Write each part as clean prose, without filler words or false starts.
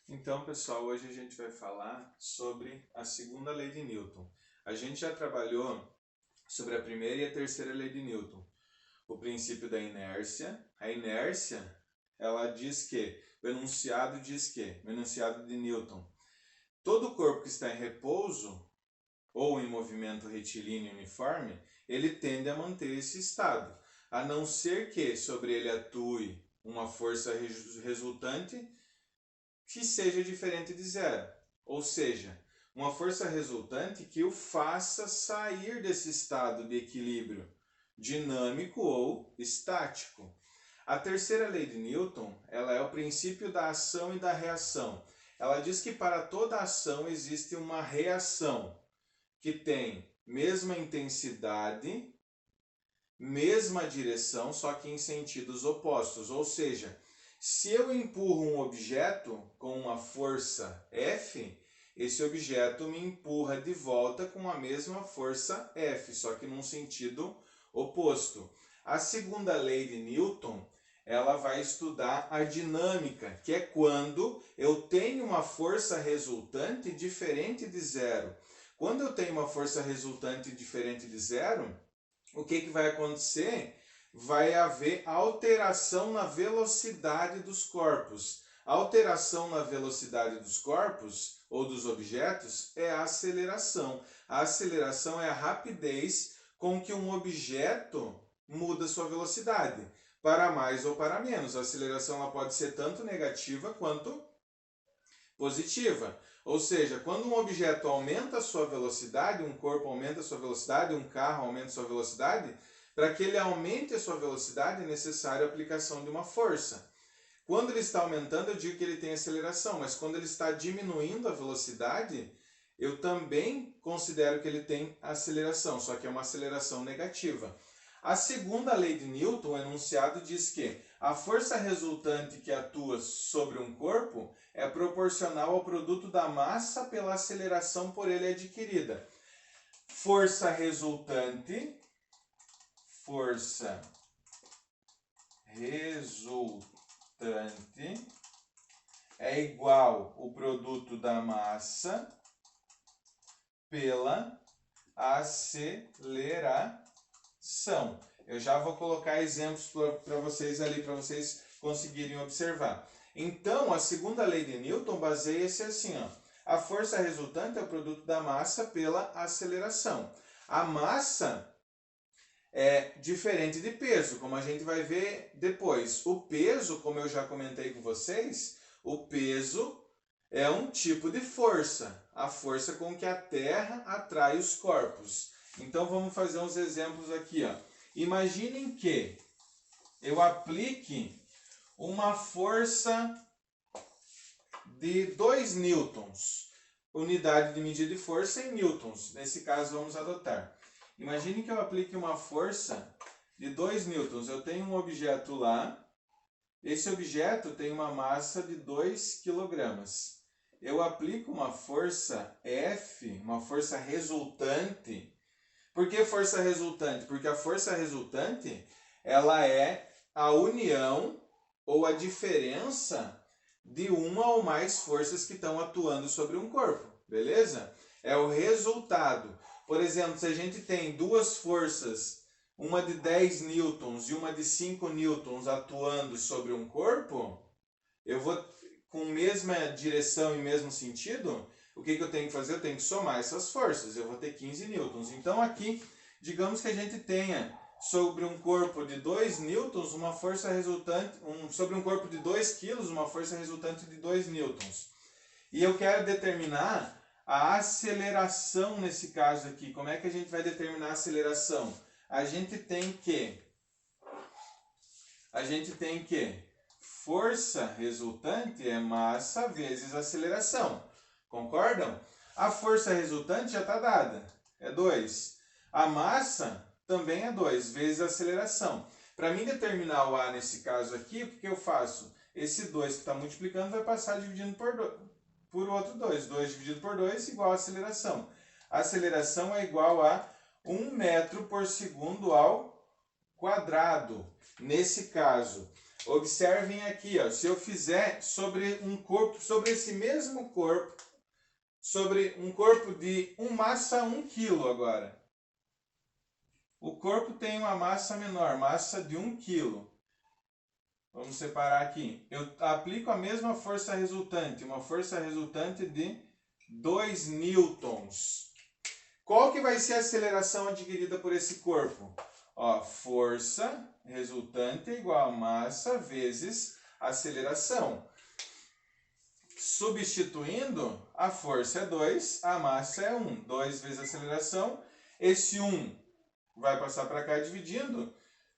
Então, pessoal, hoje a gente vai falar sobre a segunda lei de Newton. A gente já trabalhou sobre a primeira e a terceira lei de Newton. O princípio da inércia. A inércia, ela diz que, o enunciado diz que, o enunciado de Newton, todo corpo que está em repouso ou em movimento retilíneo uniforme, ele tende a manter esse estado, a não ser que sobre ele atue uma força resultante que seja diferente de zero, ou seja, uma força resultante que o faça sair desse estado de equilíbrio dinâmico ou estático. A terceira lei de Newton, ela é o princípio da ação e da reação. Ela diz que para toda ação existe uma reação que tem mesma intensidade, mesma direção, só que em sentidos opostos, ou seja, se eu empurro um objeto com uma força F, esse objeto me empurra de volta com a mesma força F, só que num sentido oposto. A segunda lei de Newton, ela vai estudar a dinâmica, que é quando eu tenho uma força resultante diferente de zero. Quando eu tenho uma força resultante diferente de zero, o que vai acontecer? Vai haver alteração na velocidade dos corpos. A alteração na velocidade dos corpos ou dos objetos é a aceleração. A aceleração é a rapidez com que um objeto muda sua velocidade, para mais ou para menos. A aceleração ela pode ser tanto negativa quanto positiva. Ou seja, quando um objeto aumenta a sua velocidade, um corpo aumenta a sua velocidade, um carro aumenta a sua velocidade, para que ele aumente a sua velocidade é necessário a aplicação de uma força. Quando ele está aumentando, eu digo que ele tem aceleração, mas quando ele está diminuindo a velocidade, eu também considero que ele tem aceleração, só que é uma aceleração negativa. A segunda lei de Newton, o enunciado, diz que a força resultante que atua sobre um corpo é proporcional ao produto da massa pela aceleração por ele adquirida. Força resultante é igual ao produto da massa pela aceleração. Eu já vou colocar exemplos para vocês ali, para vocês conseguirem observar. Então, a segunda lei de Newton baseia-se assim, ó. A força resultante é o produto da massa pela aceleração. A massa é diferente de peso, como a gente vai ver depois. O peso, como eu já comentei com vocês, o peso é um tipo de força, a força com que a Terra atrai os corpos. Então vamos fazer uns exemplos aqui, ó. Imaginem que eu aplique uma força de 2 newtons. Unidade de medida de força em newtons. Nesse caso vamos adotar. Imagine que eu aplique uma força de 2 newtons. Eu tenho um objeto lá. Esse objeto tem uma massa de 2 kg. Eu aplico uma força F, uma força resultante. Por que força resultante? Porque a força resultante ela é a união ou a diferença de uma ou mais forças que estão atuando sobre um corpo, beleza? É o resultado. Por exemplo, se a gente tem duas forças, uma de 10 newtons e uma de 5 newtons atuando sobre um corpo, eu vou, com mesma direção e mesmo sentido, o que eu tenho que fazer? Eu tenho que somar essas forças, eu vou ter 15 newtons. Então aqui, digamos que a gente tenha sobre um corpo de 2 newtons, uma força resultante, sobre um corpo de 2 quilos, uma força resultante de 2 newtons. E eu quero determinar a aceleração nesse caso aqui. Como é que a gente vai determinar a aceleração? A gente tem que força resultante é massa vezes aceleração. Concordam? A força resultante já está dada, é 2. A massa também é 2 vezes a aceleração. Para mim determinar o A nesse caso aqui, o que eu faço? Esse 2 que está multiplicando vai passar dividindo por outro 2. 2 dividido por 2 igual a aceleração. A aceleração é igual a 1 metro por segundo ao quadrado. Nesse caso, Observem aqui, ó, se eu fizer sobre um corpo, sobre esse mesmo corpo, sobre um corpo de massa 1 kg agora. O corpo tem uma massa menor, massa de 1 kg. Vamos separar aqui. Eu aplico a mesma força resultante, uma força resultante de 2 newtons. Qual que vai ser a aceleração adquirida por esse corpo? Ó, força resultante é igual a massa vezes aceleração. Substituindo, a força é 2, a massa é 1. 2 vezes a aceleração. Esse 1 vai passar para cá dividindo.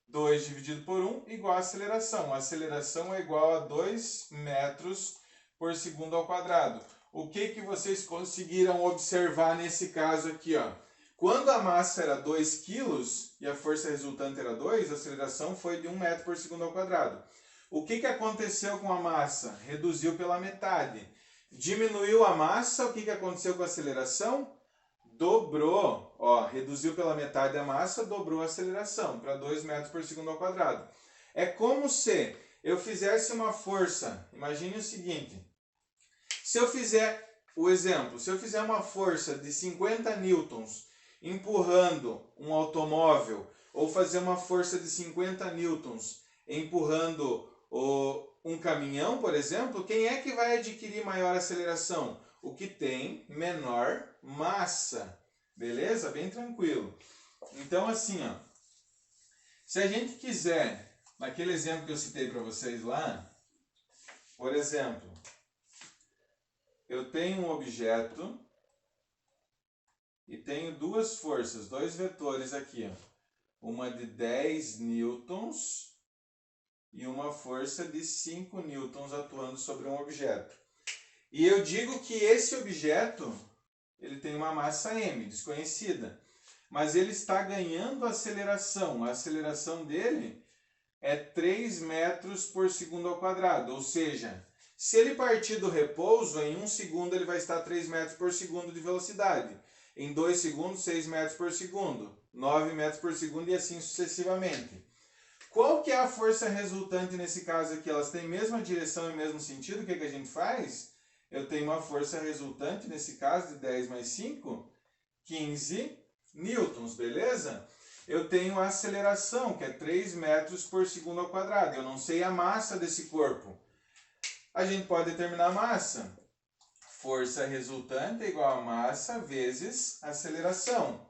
2 dividido por 1 igual a aceleração. A aceleração é igual a 2 metros por segundo ao quadrado. O que vocês conseguiram observar nesse caso aqui, ó? Quando a massa era 2 kg e a força resultante era 2, a aceleração foi de 1 metro por segundo ao quadrado. O que aconteceu com a massa? Reduziu pela metade. Diminuiu a massa, o que aconteceu com a aceleração? Dobrou. Ó, reduziu pela metade a massa, dobrou a aceleração para 2 metros por segundo ao quadrado. É como se eu fizesse uma força. Imagine o seguinte. Se eu fizer o exemplo, se eu fizer uma força de 50 newtons empurrando um automóvel, ou fazer uma força de 50 newtons empurrando um caminhão, por exemplo, quem é que vai adquirir maior aceleração? O que tem menor massa. Beleza? Bem tranquilo. Então, assim, ó, se a gente quiser, naquele exemplo que eu citei para vocês lá, por exemplo, eu tenho um objeto e tenho duas forças, dois vetores aqui, ó. Uma de 10 newtons e uma força de 5 newtons atuando sobre um objeto. E eu digo que esse objeto, ele tem uma massa m, desconhecida, mas ele está ganhando aceleração. A aceleração dele é 3 metros por segundo ao quadrado, ou seja, se ele partir do repouso, em 1 segundo ele vai estar a 3 metros por segundo de velocidade. Em 2 segundos, 6 metros por segundo, 9 metros por segundo e assim sucessivamente. Qual que é a força resultante nesse caso aqui? Elas têm a mesma direção e o mesmo sentido. O que a gente faz? Eu tenho uma força resultante, nesse caso, de 10 mais 5, 15 newtons, beleza? Eu tenho a aceleração, que é 3 metros por segundo ao quadrado. Eu não sei a massa desse corpo. A gente pode determinar a massa. Força resultante é igual a massa vezes aceleração.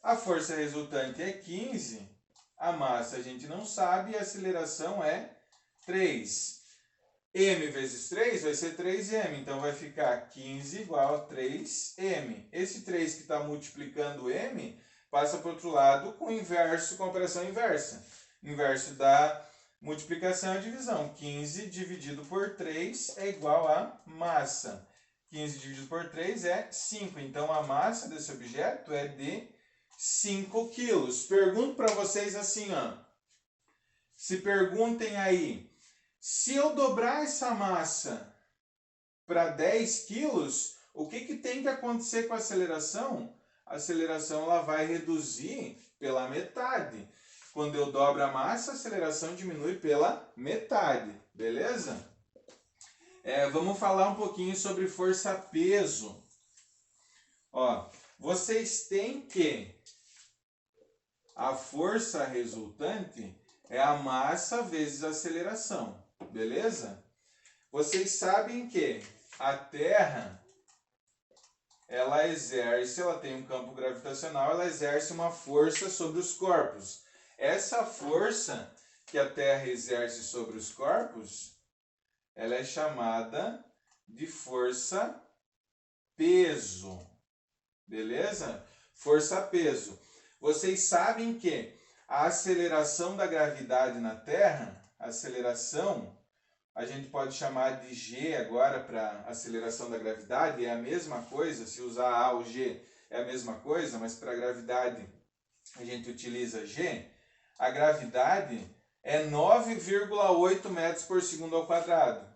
A força resultante é 15, a massa a gente não sabe e a aceleração é 3. M vezes 3 vai ser 3m, então vai ficar 15 igual a 3m. Esse 3 que está multiplicando m passa para o outro lado com o inverso, com a operação inversa. Inverso da multiplicação é a divisão. 15 dividido por 3 é igual a massa. 15 dividido por 3 é 5. Então, a massa desse objeto é de 5 quilos. Pergunto para vocês assim, ó. Se perguntem aí, se eu dobrar essa massa para 10 quilos, o que tem que acontecer com a aceleração? A aceleração ela vai reduzir pela metade. Quando eu dobro a massa, a aceleração diminui pela metade. Beleza? Vamos falar um pouquinho sobre força-peso. Ó, vocês têm que a força resultante é a massa vezes a aceleração, beleza? Vocês sabem que a Terra, ela tem um campo gravitacional, ela exerce uma força sobre os corpos. Essa força que a Terra exerce sobre os corpos, ela é chamada de força-peso, beleza? Força-peso. Vocês sabem que a aceleração da gravidade na Terra, a aceleração, a gente pode chamar de G agora para aceleração da gravidade, é a mesma coisa, se usar A ou G é a mesma coisa, mas para a gravidade a gente utiliza G. A gravidade é 9,8 metros por segundo ao quadrado.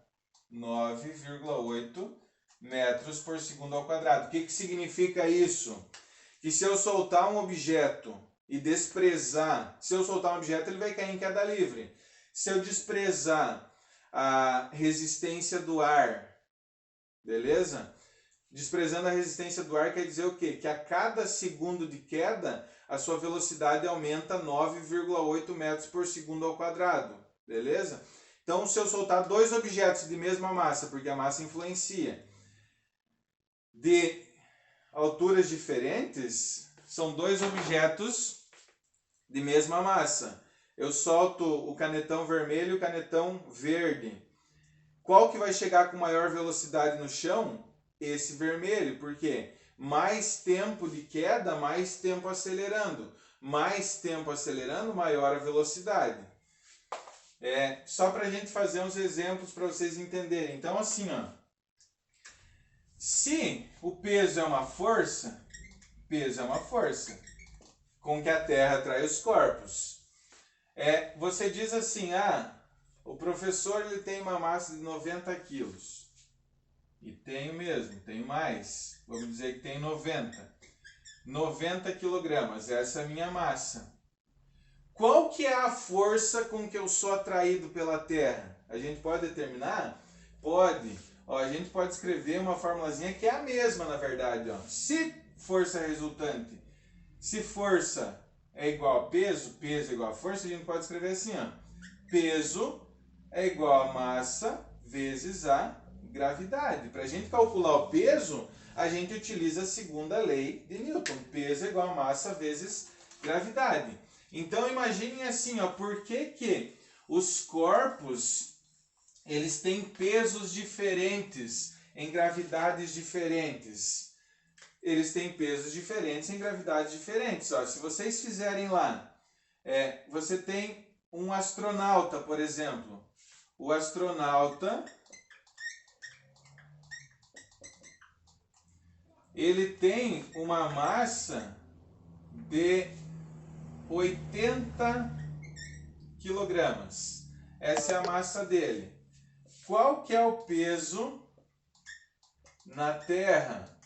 9,8 metros por segundo ao quadrado. O que significa isso? Que se eu soltar um objeto e desprezar, se eu soltar um objeto ele vai cair em queda livre. Se eu desprezar a resistência do ar, beleza? Desprezando a resistência do ar quer dizer o quê? Que a cada segundo de queda, a sua velocidade aumenta 9,8 metros por segundo ao quadrado, beleza? Então, se eu soltar dois objetos de mesma massa, porque a massa influencia, de alturas diferentes, são dois objetos de mesma massa. Eu solto o canetão vermelho e o canetão verde. Qual que vai chegar com maior velocidade no chão? Esse vermelho, porque mais tempo de queda, mais tempo acelerando. Mais tempo acelerando, maior a velocidade. Só para a gente fazer uns exemplos para vocês entenderem. Então, assim, ó, se o peso é uma força com que a Terra atrai os corpos. Você diz assim, o professor ele tem uma massa de 90 quilos. E tenho mesmo, tenho mais. Vamos dizer que tem 90 quilogramas, essa é a minha massa. Qual que é a força com que eu sou atraído pela Terra? A gente pode determinar? Pode. A gente pode escrever uma formulazinha que é a mesma, na verdade. Se força resultante, se força é igual a peso, peso é igual a força, a gente pode escrever assim, peso é igual a massa vezes a gravidade. Para a gente calcular o peso, a gente utiliza a segunda lei de Newton. Peso é igual a massa vezes gravidade. Então imaginem assim, por que os corpos eles têm pesos diferentes em gravidades diferentes? Eles têm pesos diferentes em gravidades diferentes. Se vocês fizerem lá, você tem um astronauta, por exemplo. O astronauta, ele tem uma massa de 80 quilogramas. Essa é a massa dele. Qual que é o peso na Terra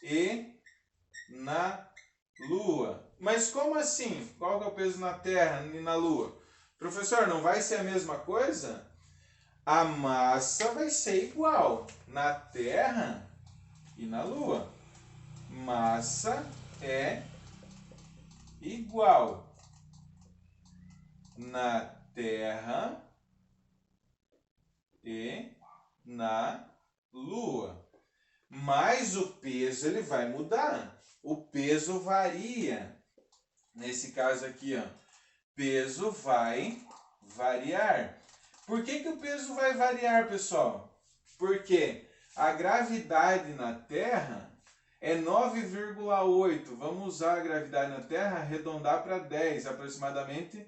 e na Lua? Mas como assim? Qual que é o peso na Terra e na Lua? Professor, não vai ser a mesma coisa? A massa vai ser igual na Terra e na Lua. Massa é igual na Terra e na Lua. Mas o peso ele vai mudar. O peso varia. Nesse caso aqui, peso vai variar. Por que o peso vai variar, pessoal? Porque a gravidade na Terra é 9,8. Vamos usar a gravidade na Terra, arredondar para 10, aproximadamente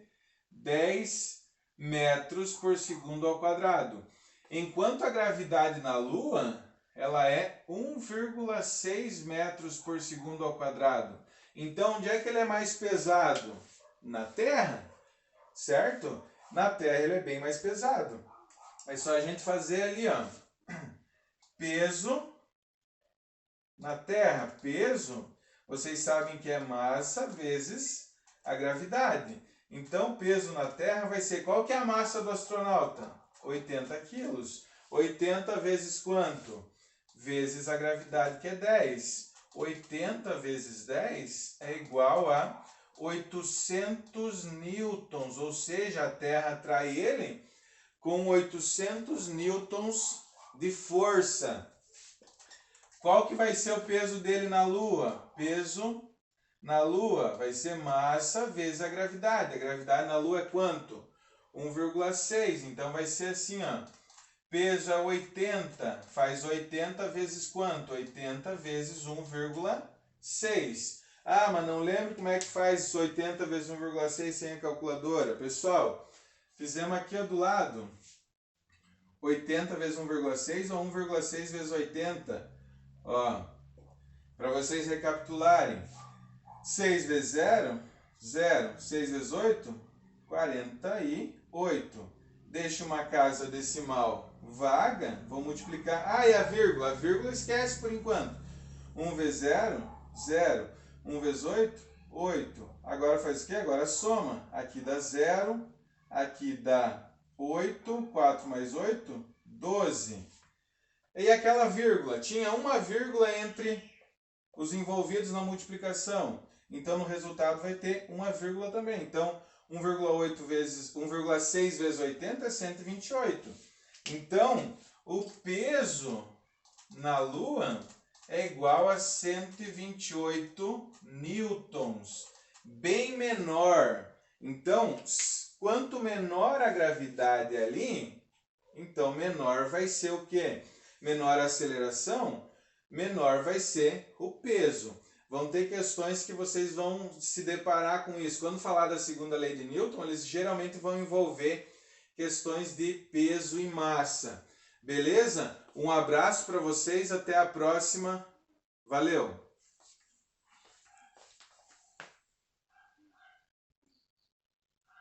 10 metros por segundo ao quadrado. Enquanto a gravidade na Lua, ela é 1,6 metros por segundo ao quadrado. Então, onde é que ele é mais pesado? Na Terra, certo? Na Terra ele é bem mais pesado. É só a gente fazer ali, peso na Terra. Peso, vocês sabem que é massa vezes a gravidade. Então, peso na Terra vai ser... Qual que é a massa do astronauta? 80 quilos. 80 vezes quanto? Vezes a gravidade, que é 10. 80 vezes 10 é igual a 800 newtons. Ou seja, a Terra atrai ele com 800 newtons de força. Qual que vai ser o peso dele na Lua? Peso na Lua vai ser massa vezes a gravidade. A gravidade na Lua é quanto? 1,6. Então vai ser assim, peso é 80. Faz 80 vezes quanto? 80 vezes 1,6. Mas não lembro como é que faz 80 vezes 1,6 sem a calculadora. Pessoal, fizemos aqui do lado 80 vezes 1,6 ou 1,6 vezes 80. Para vocês recapitularem. 6 vezes 0, 0. 6 vezes 8, 48. Deixa uma casa decimal vaga, vou multiplicar. E a vírgula? A vírgula esquece por enquanto. 1 vezes 0, 0. 1 vezes 8, 8. Agora faz o quê? Agora soma. Aqui dá 0, aqui dá 8, 4 mais 8, 12. E aquela vírgula? Tinha uma vírgula entre os envolvidos na multiplicação. Então, no resultado vai ter uma vírgula também. Então, 1,6 vezes 80 é 128. Então, o peso na Lua é igual a 128 newtons. Bem menor. Então, quanto menor a gravidade ali, então menor vai ser o quê? Menor a aceleração, menor vai ser o peso. Vão ter questões que vocês vão se deparar com isso. Quando falar da segunda lei de Newton, eles geralmente vão envolver questões de peso e massa. Beleza? Um abraço para vocês, até a próxima. Valeu!